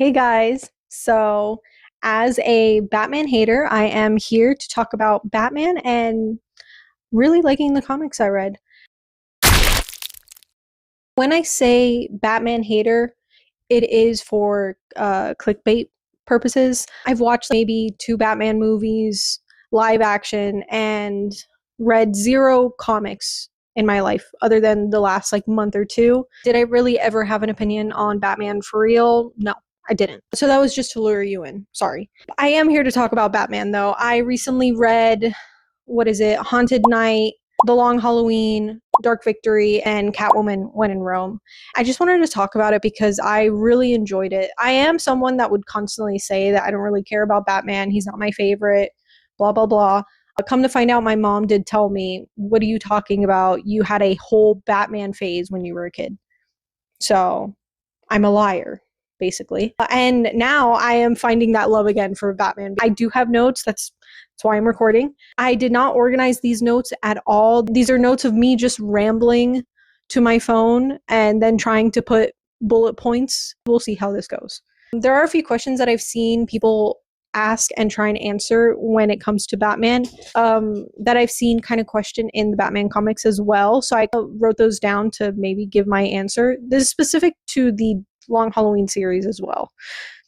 Hey guys. As a Batman hater, I am here to talk about Batman and really liking the comics I read. When I say Batman hater, it is for clickbait purposes. I've watched maybe two Batman movies, live action, and read zero comics in my life other than the last month or two. Did I really ever have an opinion on Batman for real? No. I didn't. So that was just to lure you in. Sorry. I am here to talk about Batman though. I recently read, what is it? Haunted Night, The Long Halloween, Dark Victory, and Catwoman When in Rome. I just wanted to talk about it because I really enjoyed it. I am someone that would constantly say that I don't really care about Batman. He's not my favorite, blah, blah, blah. Come to find out, my mom did tell me, what are you talking about? You had a whole Batman phase when you were a kid. So I'm a liar, basically. And now I am finding that love again for Batman. I do have notes. That's why I'm recording. I did not organize these notes at all. These are notes of me just rambling to my phone and then trying to put bullet points. We'll see how this goes. There are a few questions that I've seen people ask and try and answer when it comes to Batman that I've seen kind of question in the Batman comics as well. So I wrote those down to maybe give my answer. This is specific to the Long Halloween series as well.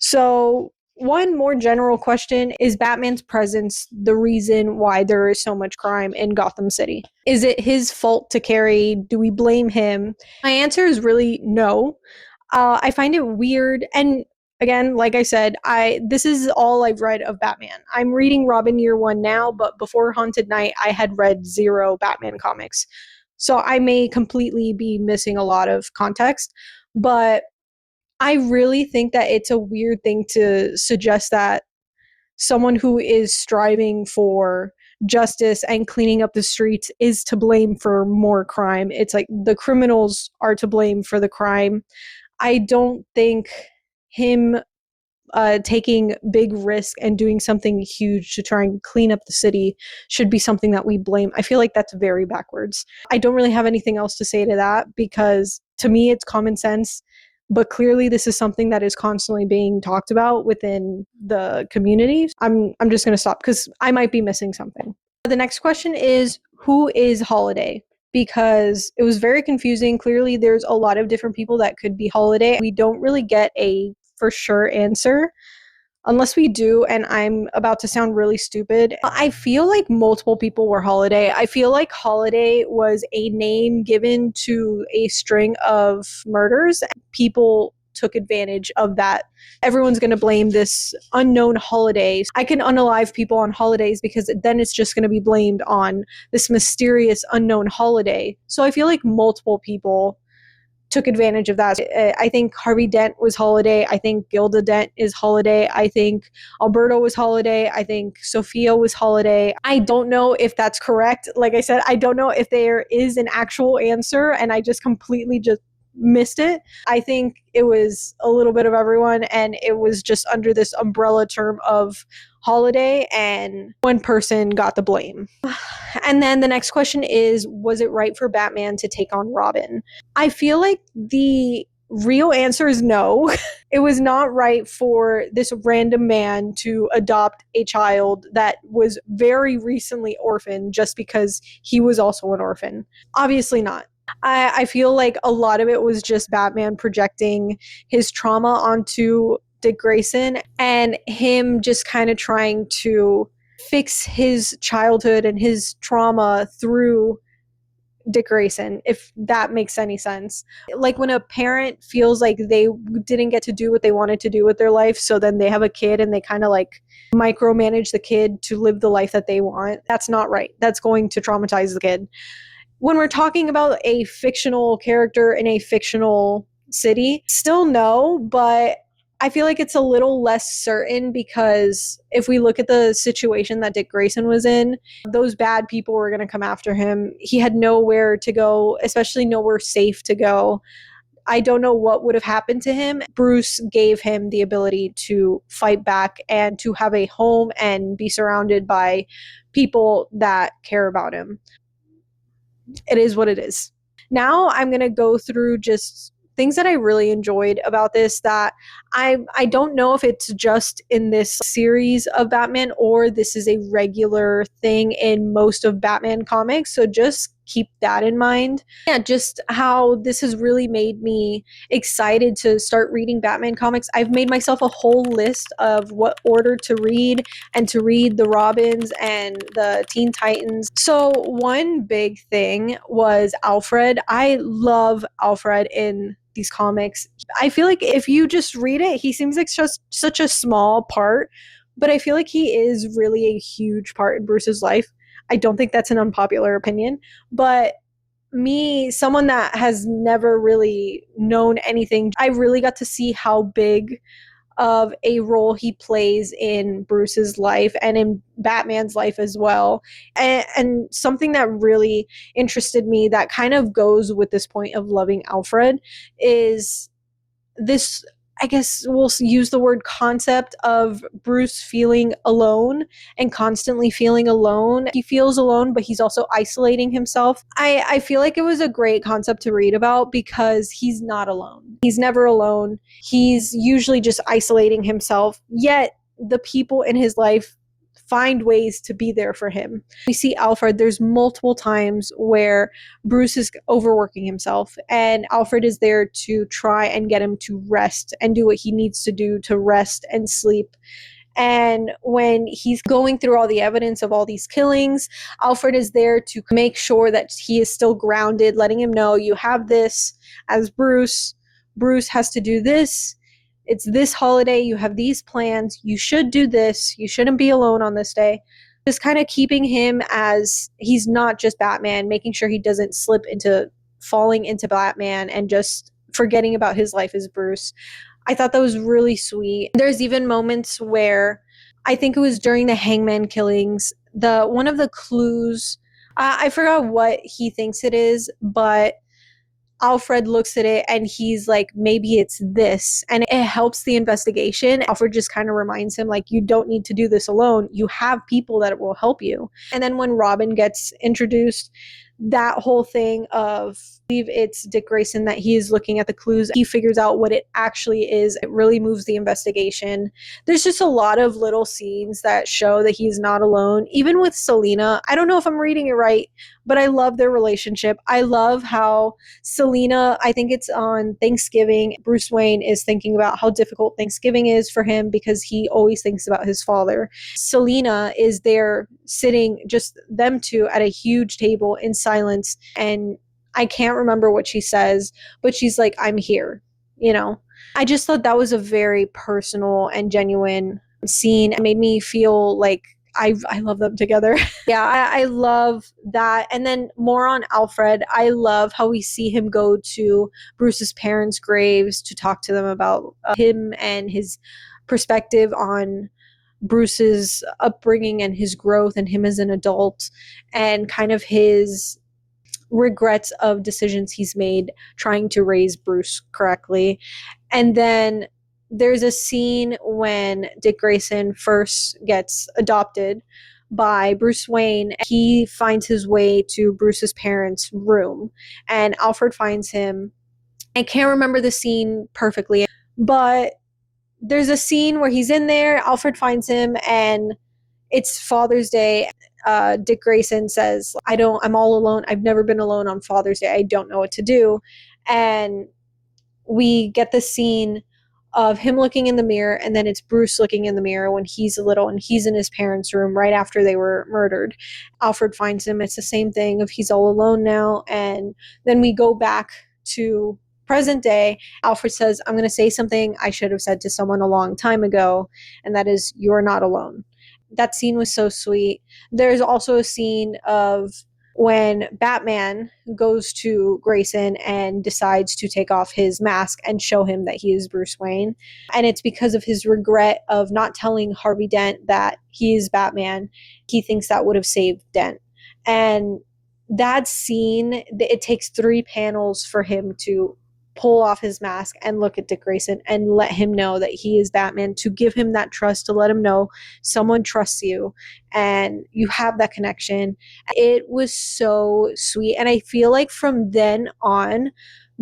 So one more general question: is Batman's presence the reason why there is so much crime in Gotham City? Is it his fault to carry? Do we blame him? My answer is really no. I find it weird, and again, like I said, I this is all I've read of Batman. I'm reading Robin Year One now, but before Haunted Night, I had read zero Batman comics, so I may completely be missing a lot of context. But I really think that it's a weird thing to suggest that someone who is striving for justice and cleaning up the streets is to blame for more crime. It's like the criminals are to blame for the crime. I don't think him taking big risk and doing something huge to try and clean up the city should be something that we blame. I feel like that's very backwards. I don't really have anything else to say to that because to me it's common sense, but clearly this is something that is constantly being talked about within the community. I'm just going to stop because I might be missing something. The next question is, who is Holiday? Because it was very confusing. Clearly there's a lot of different people that could be Holiday. We don't really get a for sure answer. Unless we do, and I'm about to sound really stupid, I feel like multiple people were Holiday. I feel like Holiday was a name given to a string of murders. People took advantage of that. Everyone's going to blame this unknown Holiday. I can unalive people on holidays because then it's just going to be blamed on this mysterious unknown Holiday. So I feel like multiple people took advantage of that. I think Harvey Dent was Holiday. I think Gilda Dent is Holiday. I think Alberto was Holiday. I think Sophia was Holiday. I don't know if that's correct. Like I said, I don't know if there is an actual answer and I just completely just missed it. I think it was a little bit of everyone and it was just under this umbrella term of Holiday and one person got the blame. And then the next question is, was it right for Batman to take on Robin? I feel like the real answer is no. It was not right for this random man to adopt a child that was very recently orphaned just because he was also an orphan. Obviously not. I feel like a lot of it was just Batman projecting his trauma onto Dick Grayson and him just kind of trying to fix his childhood and his trauma through Dick Grayson, if that makes any sense. Like when a parent feels like they didn't get to do what they wanted to do with their life, so then they have a kid and they kind of like micromanage the kid to live the life that they want. That's not right. That's going to traumatize the kid. When we're talking about a fictional character in a fictional city, still no, but I feel like it's a little less certain because if we look at the situation that Dick Grayson was in, those bad people were going to come after him. He had nowhere to go, especially nowhere safe to go. I don't know what would have happened to him. Bruce gave him the ability to fight back and to have a home and be surrounded by people that care about him. It is what it is. Now I'm going to go through just things that I really enjoyed about this that I don't know if it's just in this series of Batman or this is a regular thing in most of Batman comics. So just keep that in mind. Yeah, just how this has really made me excited to start reading Batman comics. I've made myself a whole list of what order to read and to read the Robins and the Teen Titans. So one big thing was Alfred. I love Alfred in these comics. I feel like if you just read it, he seems like just such a small part, but I feel like he is really a huge part in Bruce's life. I don't think that's an unpopular opinion, but me, someone that has never really known anything, I really got to see how big of a role he plays in Bruce's life and in Batman's life as well. And something that really interested me that kind of goes with this point of loving Alfred is this, I guess we'll use the word concept of Bruce feeling alone and constantly feeling alone. He feels alone, but he's also isolating himself. I feel like it was a great concept to read about because he's not alone. He's never alone. He's usually just isolating himself, yet the people in his life find ways to be there for him. We see Alfred, there's multiple times where Bruce is overworking himself and Alfred is there to try and get him to rest and do what he needs to do to rest and sleep. And when he's going through all the evidence of all these killings, Alfred is there to make sure that he is still grounded, letting him know you have this as Bruce. Bruce has to do this. It's this holiday. You have these plans. You should do this. You shouldn't be alone on this day. Just kind of keeping him as he's not just Batman, making sure he doesn't slip into falling into Batman and just forgetting about his life as Bruce. I thought that was really sweet. There's even moments where I think it was during the Hangman killings, the one of the clues, I forgot what he thinks it is, but Alfred looks at it and he's like, maybe it's this. And it helps the investigation. Alfred just kind of reminds him, like, you don't need to do this alone. You have people that will help you. And then when Robin gets introduced, that whole thing of, I believe it's Dick Grayson that he is looking at the clues. He figures out what it actually is. It really moves the investigation. There's just a lot of little scenes that show that he's not alone. Even with Selina, I don't know if I'm reading it right, but I love their relationship. I love how Selina, I think it's on Thanksgiving, Bruce Wayne is thinking about how difficult Thanksgiving is for him because he always thinks about his father. Selina is there sitting, just them two at a huge table in silence, and I can't remember what she says, but she's like, I'm here, you know? I just thought that was a very personal and genuine scene. It made me feel like I love them together. Yeah, I love that. And then more on Alfred, I love how we see him go to Bruce's parents' graves to talk to them about him and his perspective on Bruce's upbringing and his growth and him as an adult and kind of his regrets of decisions he's made trying to raise Bruce correctly. And then there's a scene when Dick Grayson first gets adopted by Bruce Wayne. He finds his way to Bruce's parents' room and Alfred finds him. I can't remember the scene perfectly, but there's a scene where he's in there, Alfred finds him, and it's Father's Day. Dick Grayson says, I'm all alone. I've never been alone on Father's Day. I don't know what to do. And we get the scene of him looking in the mirror, and then it's Bruce looking in the mirror when he's little and he's in his parents' room right after they were murdered. Alfred finds him. It's the same thing of he's all alone now. And then we go back to present day. Alfred says, I'm going to say something I should have said to someone a long time ago, and that is, you're not alone. That scene was so sweet. There's also a scene of when Batman goes to Grayson and decides to take off his mask and show him that he is Bruce Wayne. And it's because of his regret of not telling Harvey Dent that he is Batman. He thinks that would have saved Dent. And that scene, it takes 3 panels for him to pull off his mask and look at Dick Grayson and let him know that he is Batman, to give him that trust, to let him know someone trusts you and you have that connection. It was so sweet. And I feel like from then on,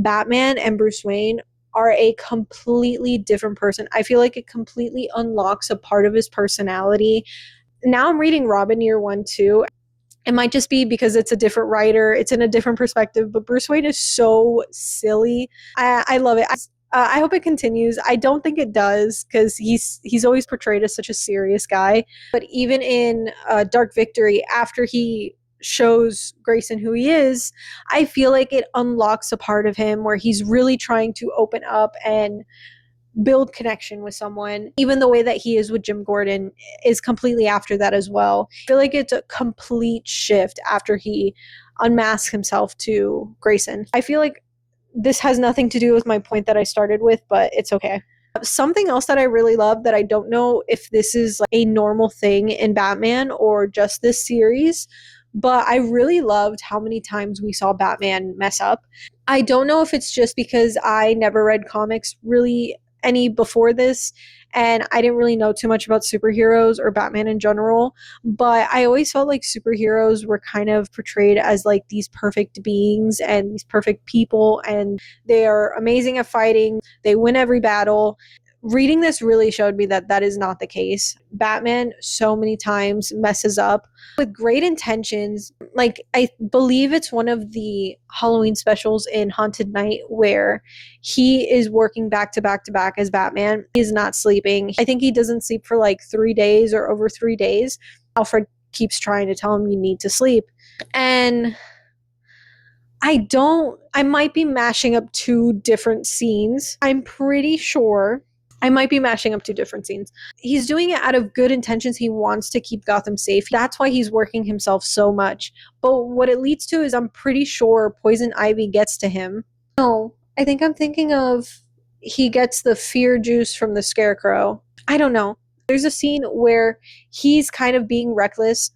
Batman and Bruce Wayne are a completely different person. I feel like it completely unlocks a part of his personality. Now I'm reading Robin Year One too. It might just be because it's a different writer, it's in a different perspective, but Bruce Wayne is so silly. I love it. I hope it continues. I don't think it does because he's always portrayed as such a serious guy. But even in Dark Victory, after he shows Grayson who he is, I feel like it unlocks a part of him where he's really trying to open up and build connection with someone. Even the way that he is with Jim Gordon is completely after that as well. I feel like it's a complete shift after he unmasks himself to Grayson. I feel like this has nothing to do with my point that I started with, but it's okay. Something else that I really love that I don't know if this is like a normal thing in Batman or just this series, but I really loved how many times we saw Batman mess up. I don't know if it's just because I never read comics really any before this and I didn't really know too much about superheroes or Batman in general, but I always felt like superheroes were kind of portrayed as like these perfect beings and these perfect people, and they are amazing at fighting, they win every battle. Reading this really showed me that that is not the case. Batman so many times messes up with great intentions. Like, I believe it's one of the Halloween specials in Haunted Night where he is working back to back to back as Batman. He's not sleeping. I think he doesn't sleep for like 3 days or over 3 days. Alfred keeps trying to tell him you need to sleep. And I might be mashing up two different scenes. I'm pretty sure I might be mashing up two different scenes. He's doing it out of good intentions. He wants to keep Gotham safe. That's why he's working himself so much. But what it leads to is I'm pretty sure Poison Ivy gets to him. No, I think I'm thinking of he gets the fear juice from the Scarecrow. I don't know. There's a scene where he's kind of being reckless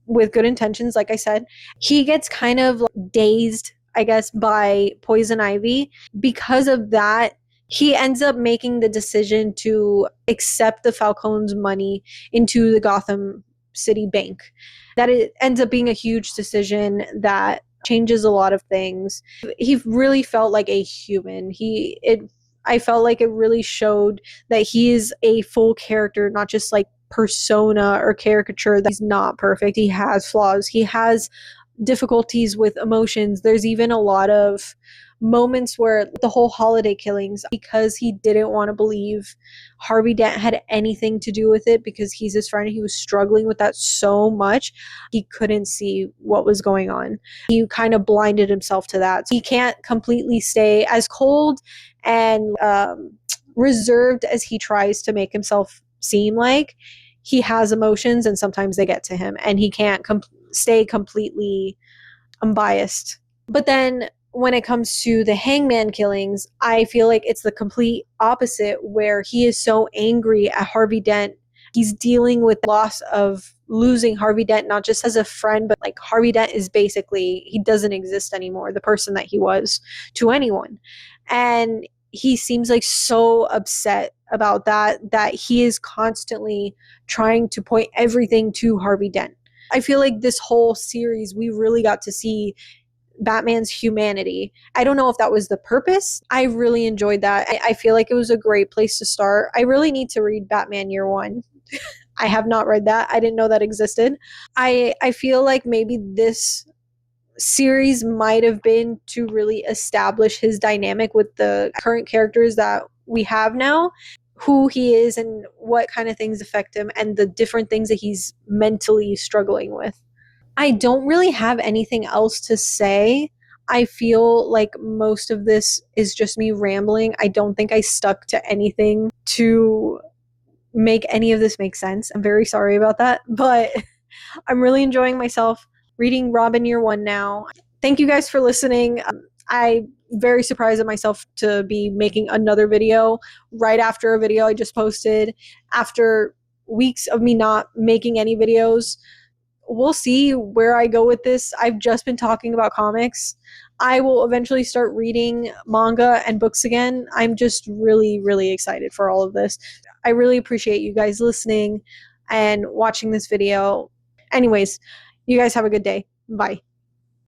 with good intentions, like I said. He gets kind of like dazed, I guess, by Poison Ivy. Because of that, he ends up making the decision to accept the Falcone's money into the Gotham City Bank. That it ends up being a huge decision that changes a lot of things. He really felt like a human. I felt like it really showed that he is a full character, not just like persona or caricature. That he's not perfect. He has flaws. He has difficulties with emotions. There's even a lot of moments where the whole holiday killings, because he didn't want to believe Harvey Dent had anything to do with it because he's his friend, he was struggling with that so much, he couldn't see what was going on. He kind of blinded himself to that. So he can't completely stay as cold and reserved as he tries to make himself seem like. He has emotions and sometimes they get to him and he can't stay completely unbiased. But then when it comes to the Hangman killings, I feel like it's the complete opposite, where he is so angry at Harvey Dent. He's dealing with loss of losing Harvey Dent, not just as a friend, but like Harvey Dent is basically, he doesn't exist anymore, the person that he was to anyone. And he seems like so upset about that he is constantly trying to point everything to Harvey Dent. I feel like this whole series, we really got to see Batman's humanity. I don't know if that was the purpose. I really enjoyed that. I feel like it was a great place to start. I really need to read Batman Year One. I have not read that. I didn't know that existed. I feel like maybe this series might have been to really establish his dynamic with the current characters that we have now, who he is and what kind of things affect him and the different things that he's mentally struggling with. I don't really have anything else to say. I feel like most of this is just me rambling. I don't think I stuck to anything to make any of this make sense. I'm very sorry about that, but I'm really enjoying myself reading Robin Year One now. Thank you guys for listening. I'm very surprised at myself to be making another video right after a video I just posted, after weeks of me not making any videos. We'll see where I go with this. I've just been talking about comics. I will eventually start reading manga and books again. I'm just really, really excited for all of this. I really appreciate you guys listening and watching this video. Anyways, you guys have a good day. Bye.